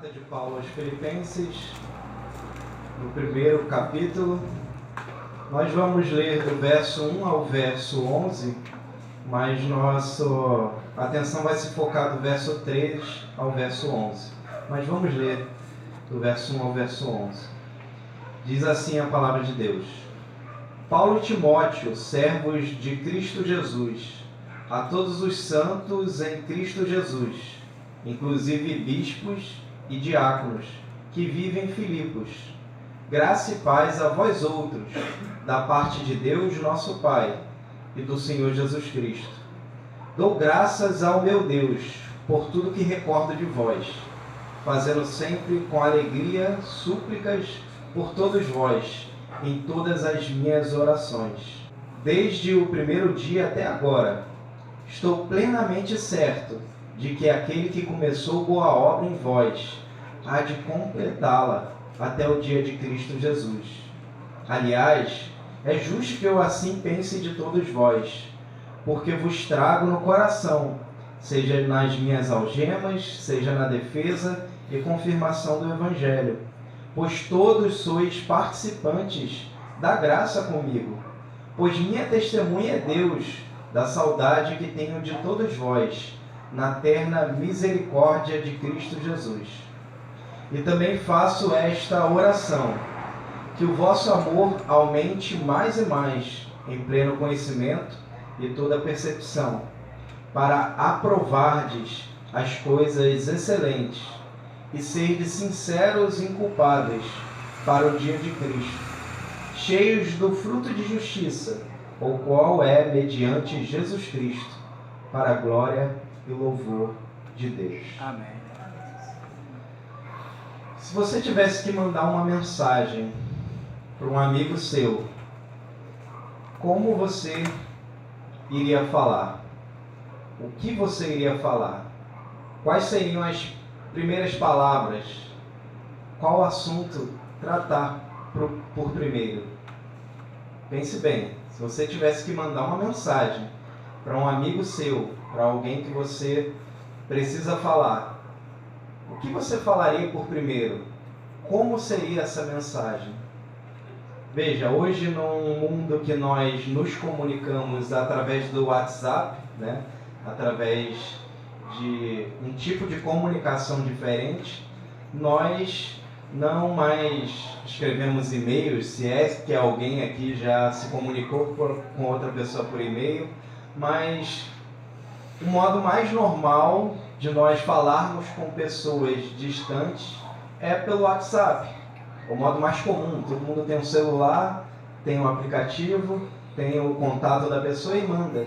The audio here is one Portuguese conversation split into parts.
Carta de Paulo aos Filipenses, no primeiro capítulo. Nós vamos ler do verso 1 ao verso 11, mas nossa atenção vai se focar do verso 3 ao verso 11. Mas vamos ler do verso 1 ao verso 11. Diz assim a palavra de Deus: Paulo e Timóteo, servos de Cristo Jesus, a todos os santos em Cristo Jesus, inclusive bispos e diáconos, que vivem em Filipos. Graça e paz a vós outros, da parte de Deus nosso Pai e do Senhor Jesus Cristo. Dou graças ao meu Deus por tudo que recordo de vós, fazendo sempre com alegria súplicas por todos vós, em todas as minhas orações. Desde o primeiro dia até agora, estou plenamente certo de que aquele que começou boa obra em vós há de completá-la até o dia de Cristo Jesus. Aliás, é justo que eu assim pense de todos vós, porque vos trago no coração, seja nas minhas algemas, seja na defesa e confirmação do Evangelho, pois todos sois participantes da graça comigo, pois minha testemunha é Deus, da saudade que tenho de todos vós, na terna misericórdia de Cristo Jesus. E também faço esta oração, que o vosso amor aumente mais e mais, em pleno conhecimento e toda percepção, para aprovardes as coisas excelentes e serdes sinceros e inculpáveis para o dia de Cristo, cheios do fruto de justiça, o qual é mediante Jesus Cristo, para a glória e louvor de Deus. Amém. Se você tivesse que mandar uma mensagem para um amigo seu, como você iria falar? O que você iria falar? Quais seriam as primeiras palavras? Qual assunto tratar por primeiro? Pense bem, se você tivesse que mandar uma mensagem para um amigo seu, para alguém que você precisa falar, o que você falaria por primeiro? Como seria essa mensagem? Veja, hoje num mundo que nós nos comunicamos através do WhatsApp, né? Através de um tipo de comunicação diferente, nós não mais escrevemos e-mails, se é que alguém aqui já se comunicou com outra pessoa por e-mail, mas o modo mais normal de nós falarmos com pessoas distantes é pelo WhatsApp. O modo mais comum, todo mundo tem um celular, tem um aplicativo, tem o contato da pessoa e manda.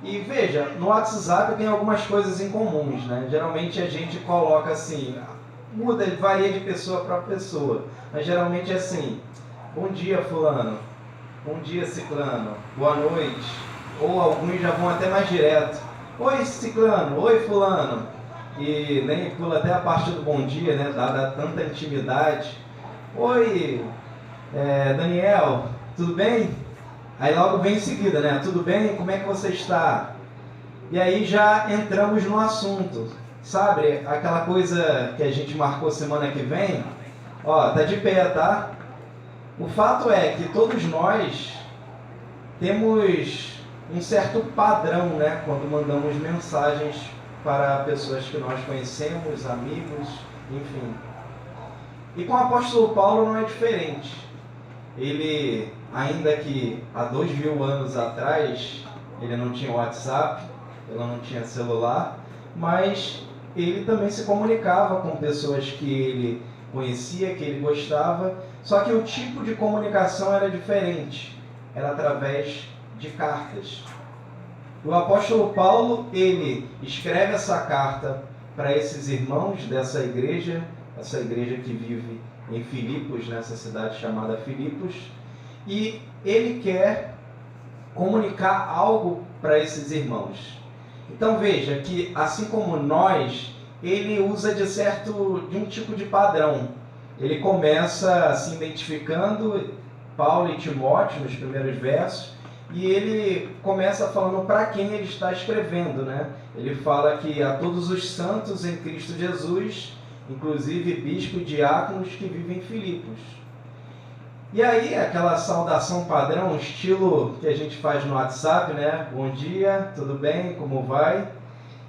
E veja, no WhatsApp tem algumas coisas em comuns, né? Geralmente a gente coloca assim, muda, varia de pessoa para pessoa, mas geralmente é assim: bom dia fulano, bom dia ciclano, boa noite, ou alguns já vão até mais direto: oi ciclano, oi fulano, e nem pula até a parte do bom dia, né, dada tanta intimidade. Oi Daniel, tudo bem? Aí logo vem em seguida, né, tudo bem? Como é que você está? E aí já entramos no assunto, sabe, aquela coisa que a gente marcou semana que vem, ó, tá de pé, tá? O fato é que todos nós temos um certo padrão, né, quando mandamos mensagens para pessoas que nós conhecemos, amigos, enfim. E com o apóstolo Paulo não é diferente. Ele, ainda que há 2000 anos atrás, ele não tinha WhatsApp, ele não tinha celular, mas ele também se comunicava com pessoas que ele conhecia, que ele gostava, só que o tipo de comunicação era diferente, era através de cartas. O apóstolo Paulo, ele escreve essa carta para esses irmãos dessa igreja, essa igreja que vive em Filipos, nessa cidade chamada Filipos, e ele quer comunicar algo para esses irmãos. Então veja que, assim como nós, ele usa de um tipo de padrão. Ele começa se identificando, Paulo e Timóteo, nos primeiros versos, e ele começa falando para quem ele está escrevendo, né? Ele fala que a todos os santos em Cristo Jesus, inclusive bispo e diáconos que vivem em Filipos. E aí, aquela saudação padrão, estilo que a gente faz no WhatsApp, né? Bom dia, tudo bem, como vai?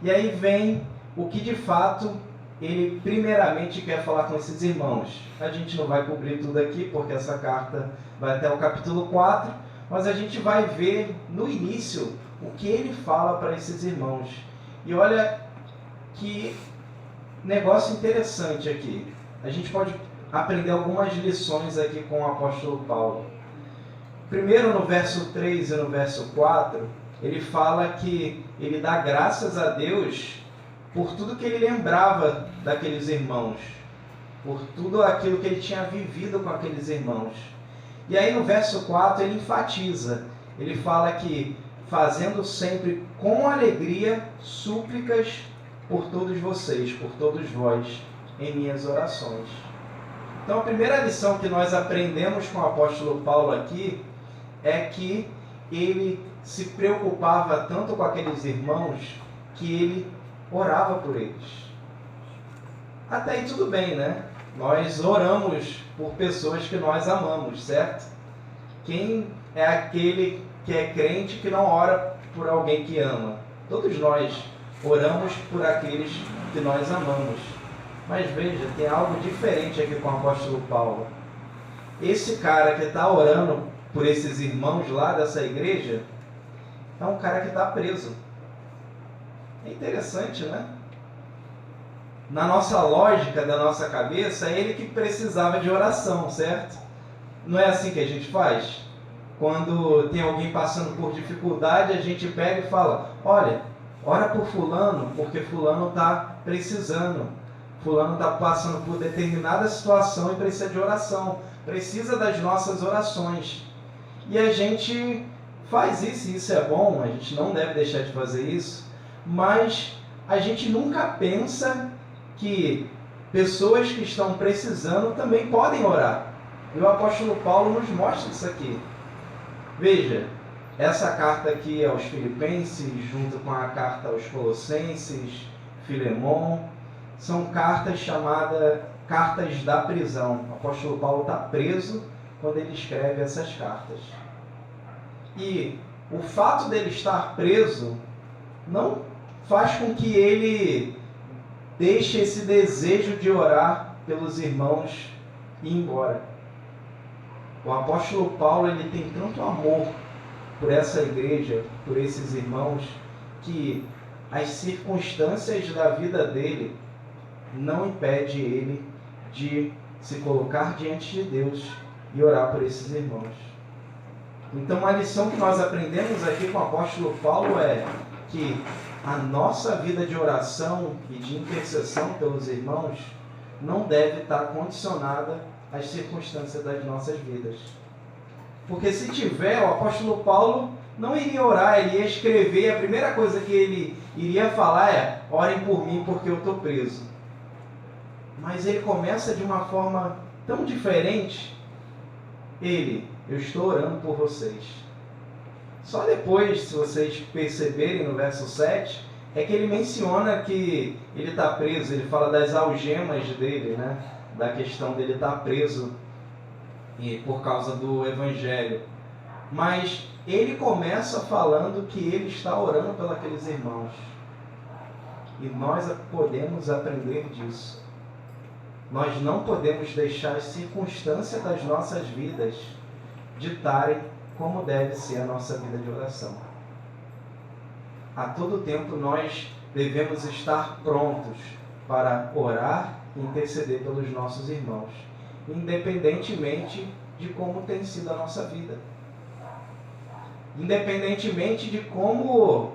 E aí vem o que de fato ele primeiramente quer falar com esses irmãos. A gente não vai cobrir tudo aqui, porque essa carta vai até o capítulo 4, mas a gente vai ver no início o que ele fala para esses irmãos. E olha que negócio interessante aqui. A gente pode aprender algumas lições aqui com o apóstolo Paulo. Primeiro, no verso 3 e no verso 4, ele fala que ele dá graças a Deus por tudo que ele lembrava daqueles irmãos, por tudo aquilo que ele tinha vivido com aqueles irmãos. E aí no verso 4 ele enfatiza, ele fala que fazendo sempre com alegria súplicas por todos vocês, por todos vós, em minhas orações. Então a primeira lição que nós aprendemos com o apóstolo Paulo aqui é que ele se preocupava tanto com aqueles irmãos que ele orava por eles. Até aí tudo bem, né? Nós oramos por pessoas que nós amamos, certo? Quem é aquele que é crente que não ora por alguém que ama? Todos nós oramos por aqueles que nós amamos. Mas veja, tem algo diferente aqui com o apóstolo Paulo. Esse cara que está orando por esses irmãos lá dessa igreja é um cara que está preso. É interessante, né? Na nossa lógica, da nossa cabeça, é ele que precisava de oração, certo? Não é assim que a gente faz? Quando tem alguém passando por dificuldade, a gente pega e fala, olha, ora por fulano, porque fulano está precisando. Fulano está passando por determinada situação e precisa de oração. Precisa das nossas orações. E a gente faz isso, e isso é bom, a gente não deve deixar de fazer isso, mas a gente nunca pensa que pessoas que estão precisando também podem orar. E o apóstolo Paulo nos mostra isso aqui. Veja, essa carta aqui aos Filipenses, junto com a carta aos Colossenses, Filemon, são cartas chamadas cartas da prisão. O apóstolo Paulo está preso quando ele escreve essas cartas. E o fato dele estar preso não faz com que ele deixe esse desejo de orar pelos irmãos e ir embora. O apóstolo Paulo ele tem tanto amor por essa igreja, por esses irmãos, que as circunstâncias da vida dele não impede ele de se colocar diante de Deus e orar por esses irmãos. Então, a lição que nós aprendemos aqui com o apóstolo Paulo é que a nossa vida de oração e de intercessão pelos irmãos não deve estar condicionada às circunstâncias das nossas vidas. Porque se tiver, o apóstolo Paulo não iria orar, ele ia escrever, a primeira coisa que ele iria falar é, orem por mim porque eu estou preso. Mas ele começa de uma forma tão diferente, eu estou orando por vocês. Só depois, se vocês perceberem no verso 7, é que ele menciona que ele está preso, ele fala das algemas dele, né? Da questão dele estar preso por causa do Evangelho. Mas ele começa falando que ele está orando pelos irmãos. E nós podemos aprender disso. Nós não podemos deixar as circunstâncias das nossas vidas ditarem como deve ser a nossa vida de oração. A todo tempo nós devemos estar prontos para orar e interceder pelos nossos irmãos, independentemente de como tem sido a nossa vida. Independentemente de como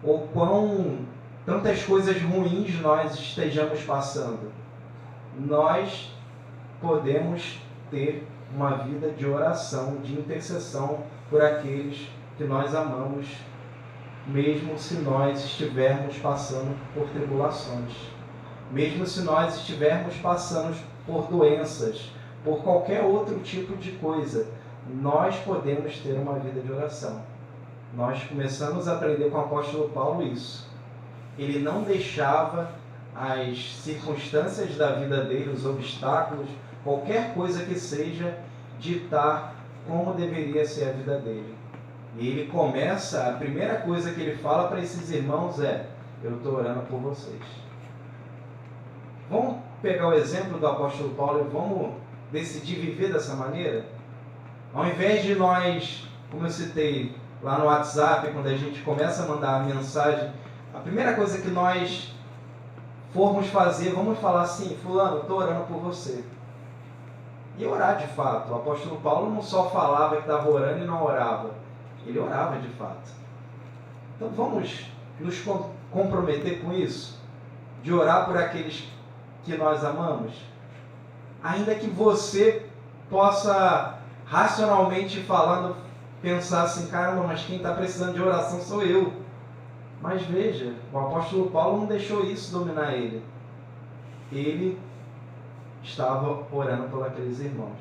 ou quão tantas coisas ruins nós estejamos passando, nós podemos ter uma vida de oração, de intercessão por aqueles que nós amamos, mesmo se nós estivermos passando por tribulações, mesmo se nós estivermos passando por doenças, por qualquer outro tipo de coisa, nós podemos ter uma vida de oração. Nós começamos a aprender com o apóstolo Paulo isso. Ele não deixava as circunstâncias da vida dele, os obstáculos, qualquer coisa que seja, ditar como deveria ser a vida dele. E ele começa, a primeira coisa que ele fala para esses irmãos é: eu estou orando por vocês. Vamos pegar o exemplo do apóstolo Paulo e vamos decidir viver dessa maneira? Ao invés de nós, como eu citei lá no WhatsApp, quando a gente começa a mandar a mensagem, a primeira coisa que nós formos fazer, vamos falar assim: fulano, estou orando por você. E orar de fato. O apóstolo Paulo não só falava que estava orando e não orava, ele orava de fato. Então vamos nos comprometer com isso, de orar por aqueles que nós amamos, ainda que você possa racionalmente falando pensar assim: caramba, mas quem está precisando de oração sou eu. Mas veja, o apóstolo Paulo não deixou isso dominar ele. Ele estava orando por aqueles irmãos.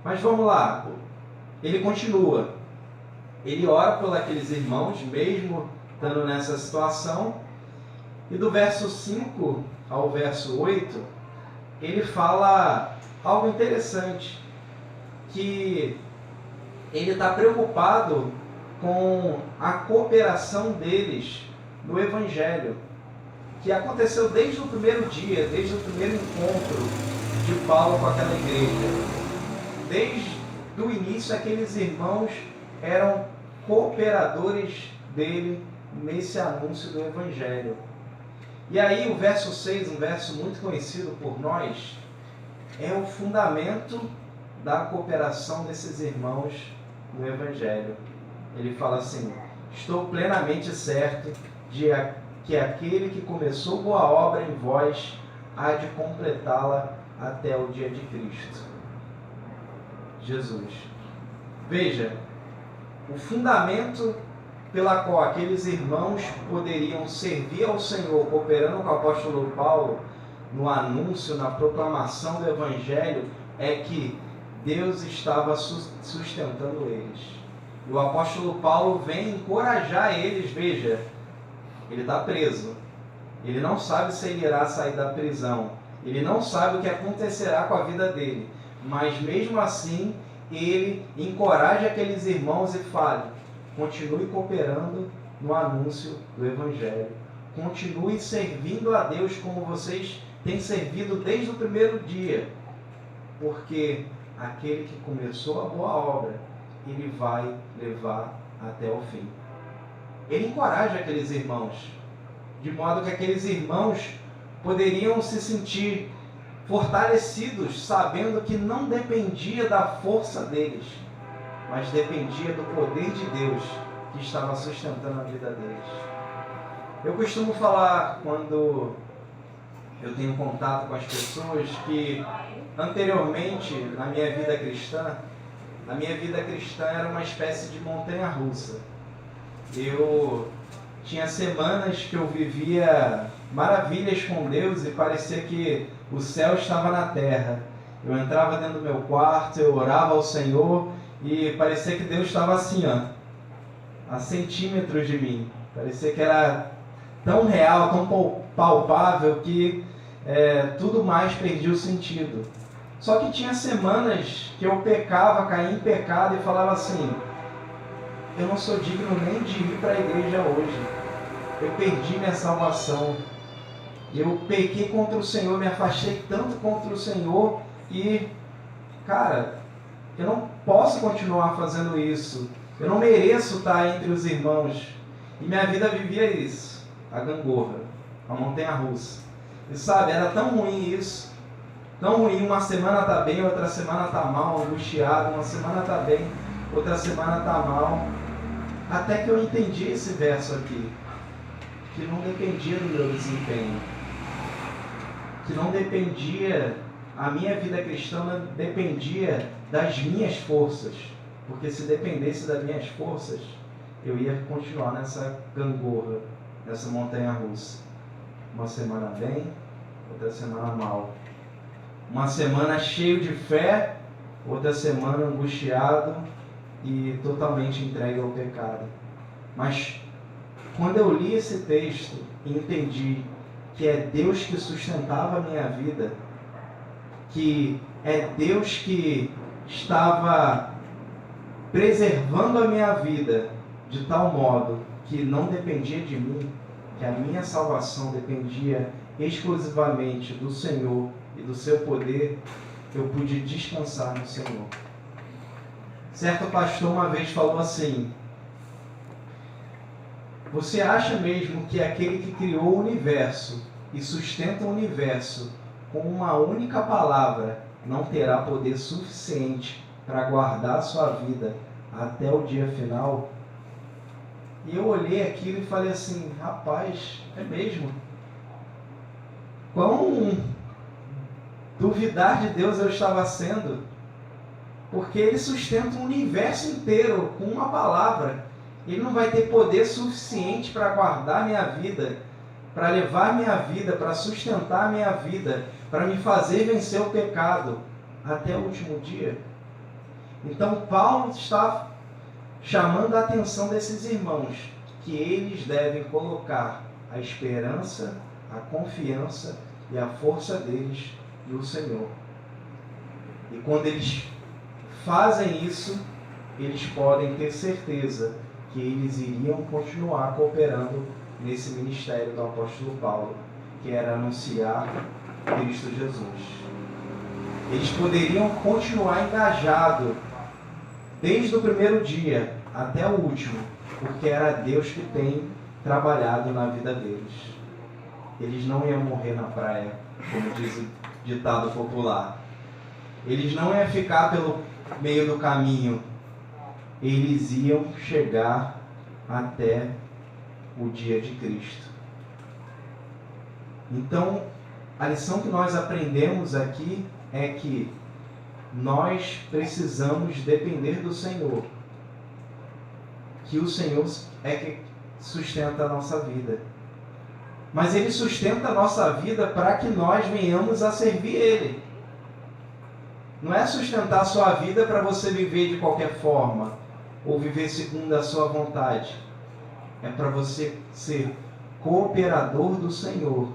Mas vamos lá, ele continua. Ele ora por aqueles irmãos, mesmo estando nessa situação. E do verso 5 ao verso 8, ele fala algo interessante, que ele está preocupado com a cooperação deles no Evangelho, que aconteceu desde o primeiro dia, desde o primeiro encontro de Paulo com aquela igreja. Desde o início, aqueles irmãos eram cooperadores dele nesse anúncio do Evangelho. E aí o verso 6, um verso muito conhecido por nós, é o fundamento da cooperação desses irmãos no Evangelho. Ele fala assim: estou plenamente certo de que aquele que começou boa obra em vós há de completá-la até o dia de Cristo Jesus. Veja, o fundamento pela qual aqueles irmãos poderiam servir ao Senhor, cooperando com o apóstolo Paulo no anúncio, na proclamação do Evangelho, é que Deus estava sustentando eles. E o apóstolo Paulo vem encorajar eles. Veja, ele está preso, ele não sabe se ele irá sair da prisão, ele não sabe o que acontecerá com a vida dele, mas mesmo assim ele encoraja aqueles irmãos e fala: continue cooperando no anúncio do Evangelho, continue servindo a Deus como vocês têm servido desde o primeiro dia, porque aquele que começou a boa obra, ele vai levar até o fim. Ele encoraja aqueles irmãos, de modo que aqueles irmãos poderiam se sentir fortalecidos, sabendo que não dependia da força deles, mas dependia do poder de Deus que estava sustentando a vida deles. Eu costumo falar, quando eu tenho contato com as pessoas, que anteriormente, na minha vida cristã, a minha vida cristã era uma espécie de montanha-russa. Eu tinha semanas que eu vivia maravilhas com Deus e parecia que o céu estava na terra. Eu entrava dentro do meu quarto, eu orava ao Senhor e parecia que Deus estava assim, a centímetros de mim. Parecia que era tão real, tão palpável que tudo mais perdia o sentido. Só que tinha semanas que eu pecava, caía em pecado e falava assim: eu não sou digno nem de ir para a igreja hoje. Eu perdi minha salvação. Eu pequei contra o Senhor, me afastei tanto contra o Senhor e, cara, eu não posso continuar fazendo isso. Eu não mereço estar entre os irmãos. E minha vida vivia isso, a gangorra, a montanha-russa. E sabe, era tão ruim isso. Tão ruim, uma semana tá bem, outra semana tá mal, angustiado, uma semana tá bem, outra semana tá mal. Até que eu entendi esse verso aqui, que não dependia do meu desempenho, que não dependia, a minha vida cristã não dependia das minhas forças, porque se dependesse das minhas forças, eu ia continuar nessa gangorra, nessa montanha-russa. Uma semana bem, outra semana mal. Uma semana cheio de fé, outra semana angustiado e totalmente entregue ao pecado. Mas quando eu li esse texto e entendi que é Deus que sustentava a minha vida, que é Deus que estava preservando a minha vida de tal modo que não dependia de mim, que a minha salvação dependia exclusivamente do Senhor e do seu poder, eu pude descansar no Senhor. Certo pastor uma vez falou assim: você acha mesmo que aquele que criou o universo e sustenta o universo com uma única palavra não terá poder suficiente para guardar a sua vida até o dia final? E eu olhei aquilo e falei assim: rapaz, é mesmo? Quão duvidar de Deus eu estava sendo, porque Ele sustenta o universo inteiro com uma palavra. Ele não vai ter poder suficiente para guardar minha vida, para levar minha vida, para sustentar minha vida, para me fazer vencer o pecado até o último dia. Então Paulo está chamando a atenção desses irmãos, que eles devem colocar a esperança, a confiança e a força deles no Senhor. E quando eles fazem isso, eles podem ter certeza que eles iriam continuar cooperando nesse ministério do apóstolo Paulo, que era anunciar Cristo Jesus. Eles poderiam continuar engajados desde o primeiro dia até o último, porque era Deus que tem trabalhado na vida deles. Eles não iam morrer na praia, como diz o ditado popular. Eles não iam ficar pelo meio do caminho. Eles iam chegar até o dia de Cristo. Então, a lição que nós aprendemos aqui é que nós precisamos depender do Senhor, que o Senhor é que sustenta a nossa vida. Mas Ele sustenta a nossa vida para que nós venhamos a servir Ele. Não é sustentar a sua vida para você viver de qualquer forma, ou viver segundo a sua vontade. É para você ser cooperador do Senhor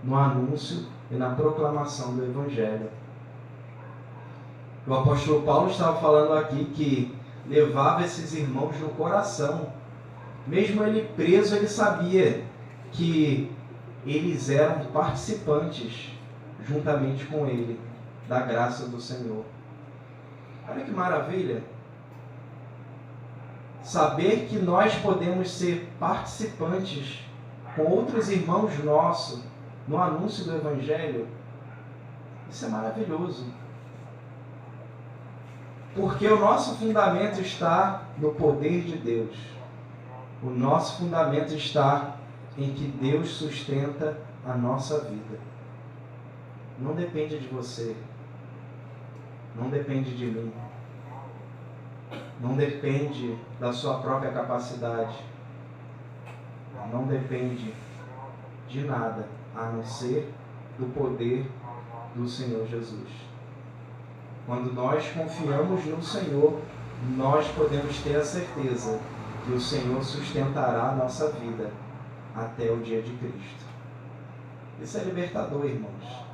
no anúncio e na proclamação do Evangelho. O apóstolo Paulo estava falando aqui que levava esses irmãos no coração. Mesmo ele preso, ele sabia que eles eram participantes, juntamente com ele, da graça do Senhor. Olha que maravilha! Saber que nós podemos ser participantes com outros irmãos nossos no anúncio do Evangelho, isso é maravilhoso. Porque o nosso fundamento está no poder de Deus. O nosso fundamento está em que Deus sustenta a nossa vida. Não depende de você. Não depende de mim. Não depende da sua própria capacidade. Não depende de nada, a não ser do poder do Senhor Jesus. Quando nós confiamos no Senhor, nós podemos ter a certeza que o Senhor sustentará a nossa vida até o dia de Cristo. Isso é libertador, irmãos.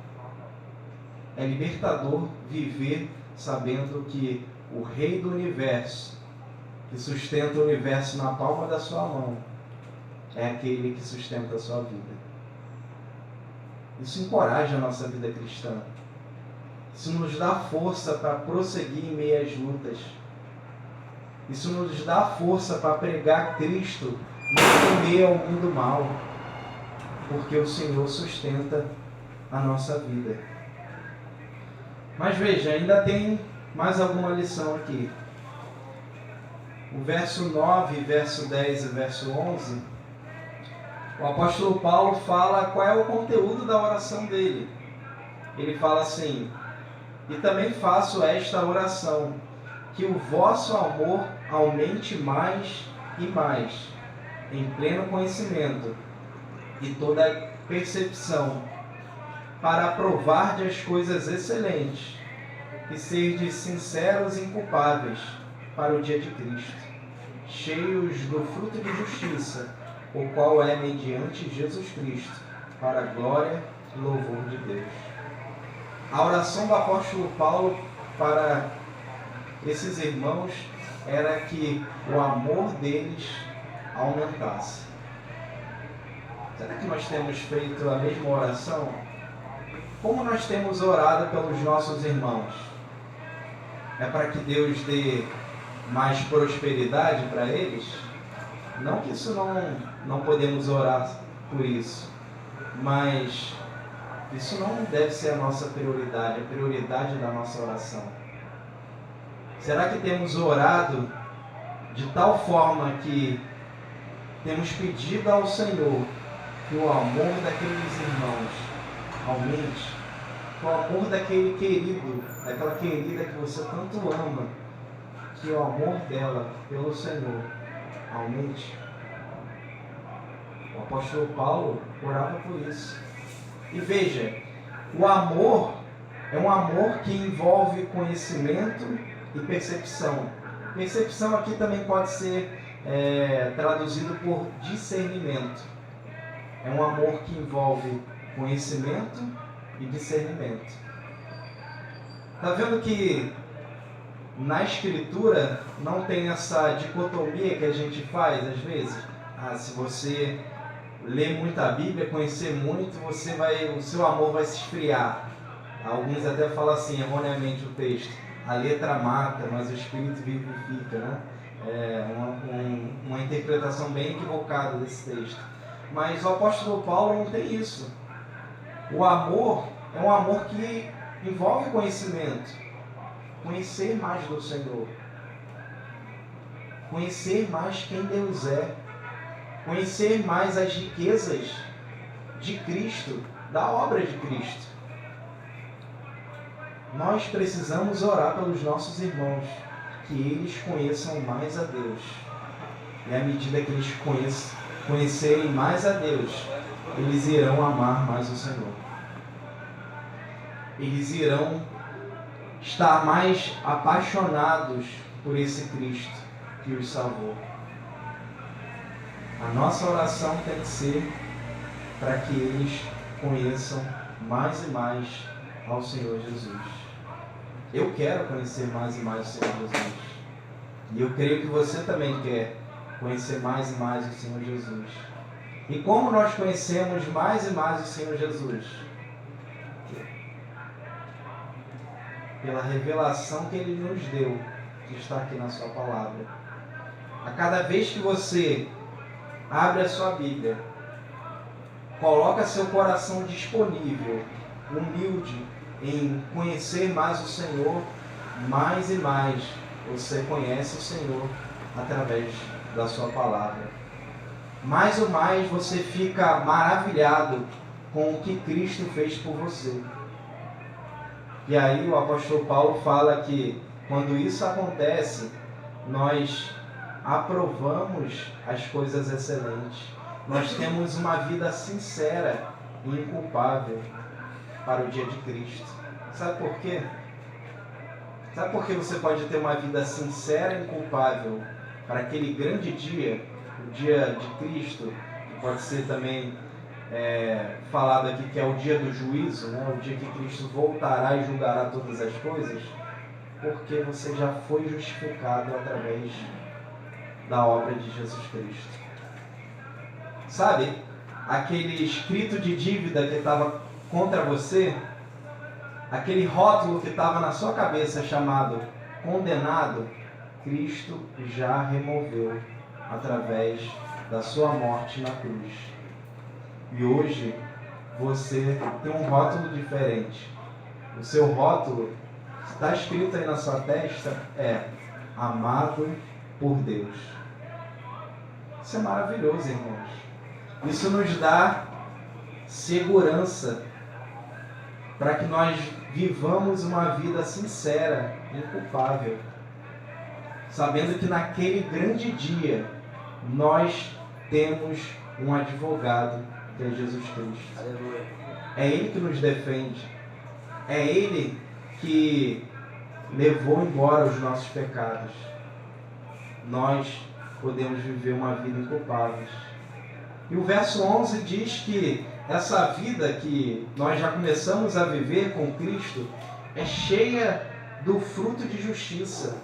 É libertador viver sabendo que o Rei do Universo, que sustenta o universo na palma da sua mão, é aquele que sustenta a sua vida. Isso encoraja a nossa vida cristã. Isso nos dá força para prosseguir em meio às lutas. Isso nos dá força para pregar Cristo em meio ao mundo mal. Porque o Senhor sustenta a nossa vida. Mas veja, ainda tem mais alguma lição aqui. O verso 9, verso 10 e verso 11, o apóstolo Paulo fala qual é o conteúdo da oração dele. Ele fala assim: e também faço esta oração, que o vosso amor aumente mais e mais, em pleno conhecimento e toda percepção, para aprovar as coisas excelentes e serdes sinceros e inculpáveis para o dia de Cristo, cheios do fruto de justiça, o qual é mediante Jesus Cristo, para a glória e louvor de Deus. A oração do apóstolo Paulo para esses irmãos era que o amor deles aumentasse. Será que nós temos feito a mesma oração? Como nós temos orado pelos nossos irmãos? É para que Deus dê mais prosperidade para eles? Não que isso não podemos orar por isso, mas isso não deve ser a nossa prioridade, a prioridade da nossa oração. Será que temos orado de tal forma que temos pedido ao Senhor que o amor daqueles irmãos aumente, que o amor daquele querido, daquela querida que você tanto ama, que o amor dela pelo Senhor aumente? O apóstolo Paulo orava por isso. E veja, o amor é um amor que envolve conhecimento e percepção. Percepção aqui também pode ser traduzido por discernimento. É um amor que envolve conhecimento e discernimento. Está vendo que na Escritura não tem essa dicotomia que a gente faz às vezes? Se você ler muito a Bíblia, conhecer muito, o seu amor vai se esfriar. Alguns até falam assim, erroneamente o texto: a letra mata, mas o Espírito vivifica, né? Uma interpretação bem equivocada desse texto. Mas o apóstolo Paulo não tem isso. O amor é um amor que envolve conhecimento. Conhecer mais do Senhor. Conhecer mais quem Deus é. Conhecer mais as riquezas de Cristo, da obra de Cristo. Nós precisamos orar pelos nossos irmãos, que eles conheçam mais a Deus. E à medida que eles conhecerem mais a Deus, eles irão amar mais o Senhor. Eles irão estar mais apaixonados por esse Cristo que os salvou. A nossa oração tem que ser para que eles conheçam mais e mais ao Senhor Jesus. Eu quero conhecer mais e mais o Senhor Jesus. E eu creio que você também quer conhecer mais e mais o Senhor Jesus. E como nós conhecemos mais e mais o Senhor Jesus? Pela revelação que Ele nos deu, que está aqui na sua palavra. A cada vez que você abre a sua Bíblia, coloca seu coração disponível, humilde, em conhecer mais o Senhor, mais e mais você conhece o Senhor através da sua palavra. Mais ou mais você fica maravilhado com o que Cristo fez por você. E aí o apóstolo Paulo fala que quando isso acontece, nós aprovamos as coisas excelentes. Nós temos uma vida sincera e inculpável para o dia de Cristo. Sabe por quê? Sabe por que você pode ter uma vida sincera e inculpável para aquele grande dia, o dia de Cristo, que pode ser também falado aqui que é o dia do juízo, né? O dia que Cristo voltará e julgará todas as coisas? Porque você já foi justificado através da obra de Jesus Cristo. Sabe, aquele escrito de dívida que estava contra você, aquele rótulo que estava na sua cabeça chamado condenado, Cristo já removeu através da sua morte na cruz. E hoje você tem um rótulo diferente. O seu rótulo, que está escrito aí na sua testa, é amado por Deus. Isso é maravilhoso, irmãos. Isso nos dá segurança para que nós vivamos uma vida sincera, inculpável, sabendo que naquele grande dia nós temos um advogado, que é Jesus Cristo. Aleluia. É Ele que nos defende. É Ele que levou embora os nossos pecados. Nós podemos viver uma vida inculpável. E o verso 11 diz que essa vida que nós já começamos a viver com Cristo é cheia do fruto de justiça.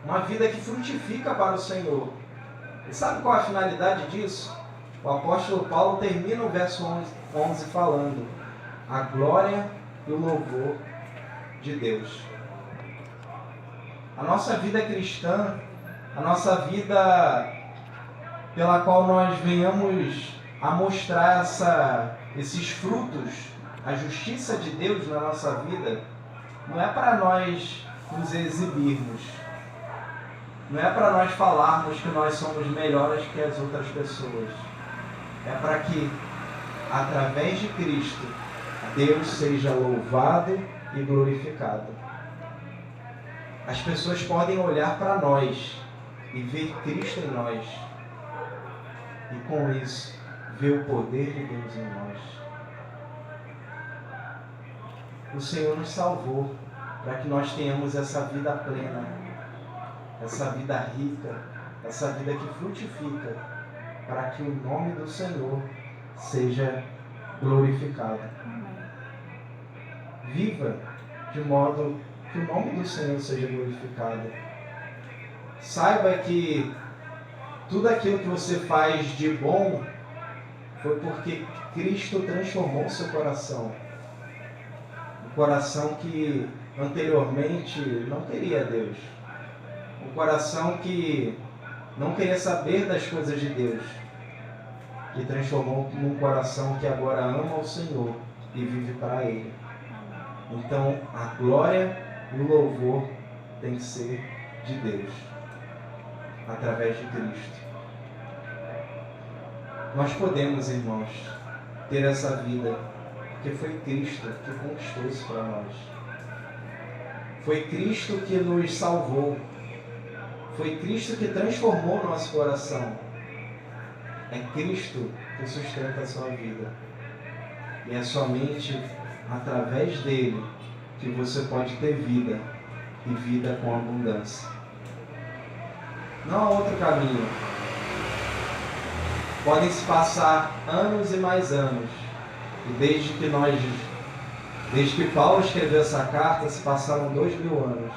Uma vida que frutifica para o Senhor. E sabe qual é a finalidade disso? O apóstolo Paulo termina o verso 11 falando: a glória e o louvor de Deus. A nossa vida cristã, a nossa vida pela qual nós venhamos a mostrar esses frutos, a justiça de Deus na nossa vida, não é para nós nos exibirmos, não é para nós falarmos que nós somos melhores que as outras pessoas. É para que, através de Cristo, Deus seja louvado e glorificado. As pessoas podem olhar para nós e ver Cristo em nós. E com isso, ver o poder de Deus em nós. O Senhor nos salvou para que nós tenhamos essa vida plena, essa vida rica, essa vida que frutifica, para que o nome do Senhor seja glorificado. Viva de modo que o nome do Senhor seja glorificado. Saiba que tudo aquilo que você faz de bom foi porque Cristo transformou o seu coração. Um coração que anteriormente não queria Deus. Um coração que não queria saber das coisas de Deus. Que transformou num coração que agora ama o Senhor e vive para Ele. Então, a glória e o louvor tem que ser de Deus, através de Cristo. Nós podemos, irmãos, ter essa vida, porque foi Cristo que conquistou isso para nós. Foi Cristo que nos salvou. Foi Cristo que transformou nosso coração. É Cristo que sustenta a sua vida. E é somente através dele que você pode ter vida, e vida com abundância. Não há outro caminho. Podem se passar anos e mais anos, e desde que Paulo escreveu essa carta, se passaram 2000 anos,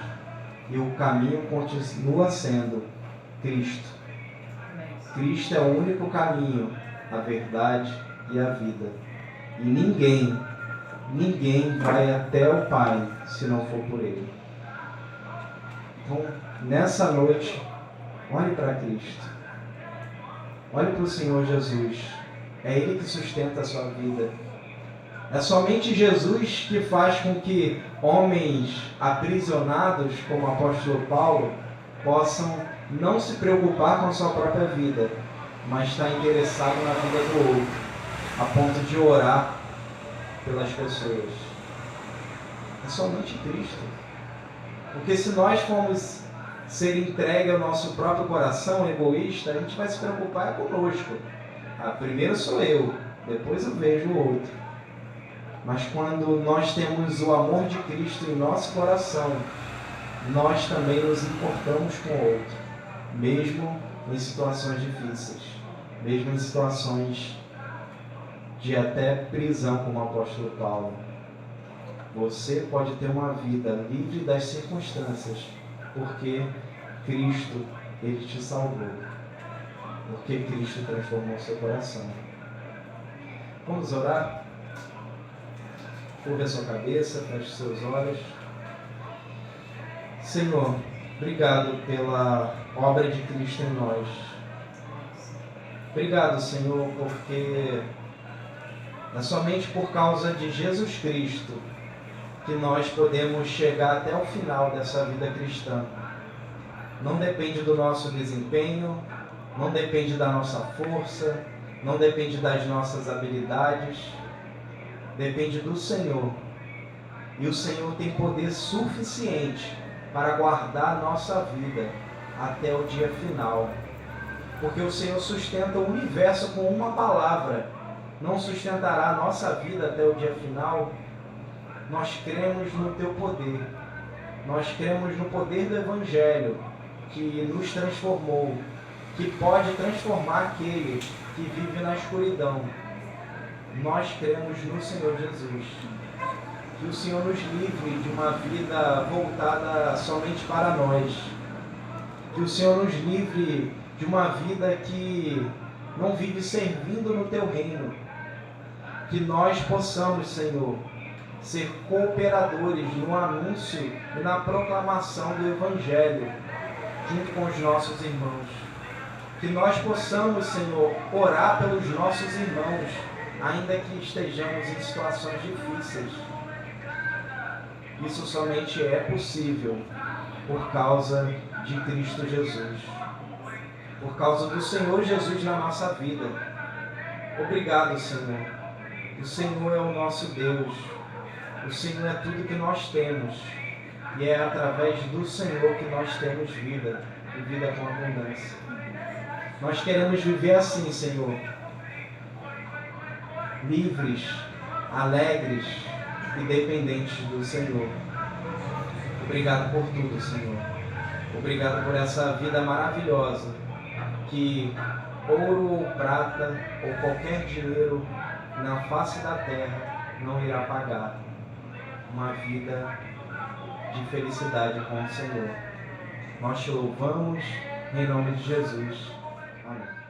e o caminho continua sendo Cristo. Cristo é o único caminho, a verdade e a vida. E ninguém vai até o Pai se não for por Ele. Então, nessa noite, olhe para Cristo. Olhe para o Senhor Jesus. É Ele que sustenta a sua vida. É somente Jesus que faz com que homens aprisionados, como o apóstolo Paulo, possam não se preocupar com a sua própria vida, mas estar interessado na vida do outro, a ponto de orar pelas pessoas. É somente Cristo. Porque se nós formos ser entregue ao nosso próprio coração egoísta, a gente vai se preocupar conosco. Primeiro sou eu, depois eu vejo o outro. Mas quando nós temos o amor de Cristo em nosso coração, nós também nos importamos com o outro, mesmo em situações difíceis, mesmo em situações de até prisão, como o apóstolo Paulo. Você pode ter uma vida livre das circunstâncias, porque Cristo, Ele te salvou. Porque Cristo transformou seu coração. Vamos orar? Curva a sua cabeça, feche seus olhos. Senhor, obrigado pela obra de Cristo em nós. Obrigado, Senhor, porque é somente por causa de Jesus Cristo que nós podemos chegar até o final dessa vida cristã. Não depende do nosso desempenho, não depende da nossa força, não depende das nossas habilidades, depende do Senhor. E o Senhor tem poder suficiente para guardar a nossa vida até o dia final. Porque o Senhor sustenta o universo com uma palavra. Não sustentará a nossa vida até o dia final? Nós cremos no Teu poder. Nós cremos no poder do Evangelho, que nos transformou, que pode transformar aquele que vive na escuridão. Nós cremos no Senhor Jesus. Que o Senhor nos livre de uma vida voltada somente para nós. Que o Senhor nos livre de uma vida que não vive servindo no Teu reino. Que nós possamos, Senhor, ser cooperadores no anúncio e na proclamação do Evangelho, junto com os nossos irmãos. Que nós possamos, Senhor, orar pelos nossos irmãos, ainda que estejamos em situações difíceis. Isso somente é possível por causa de Cristo Jesus. Por causa do Senhor Jesus na nossa vida. Obrigado, Senhor. O Senhor é o nosso Deus. O Senhor é tudo que nós temos. E é através do Senhor que nós temos vida. E vida com abundância. Nós queremos viver assim, Senhor. Livres, alegres e dependentes do Senhor. Obrigado por tudo, Senhor. Obrigado por essa vida maravilhosa que ouro ou prata ou qualquer dinheiro na face da terra não irá pagar. Uma vida de felicidade com o Senhor. Nós te louvamos em nome de Jesus. Amém.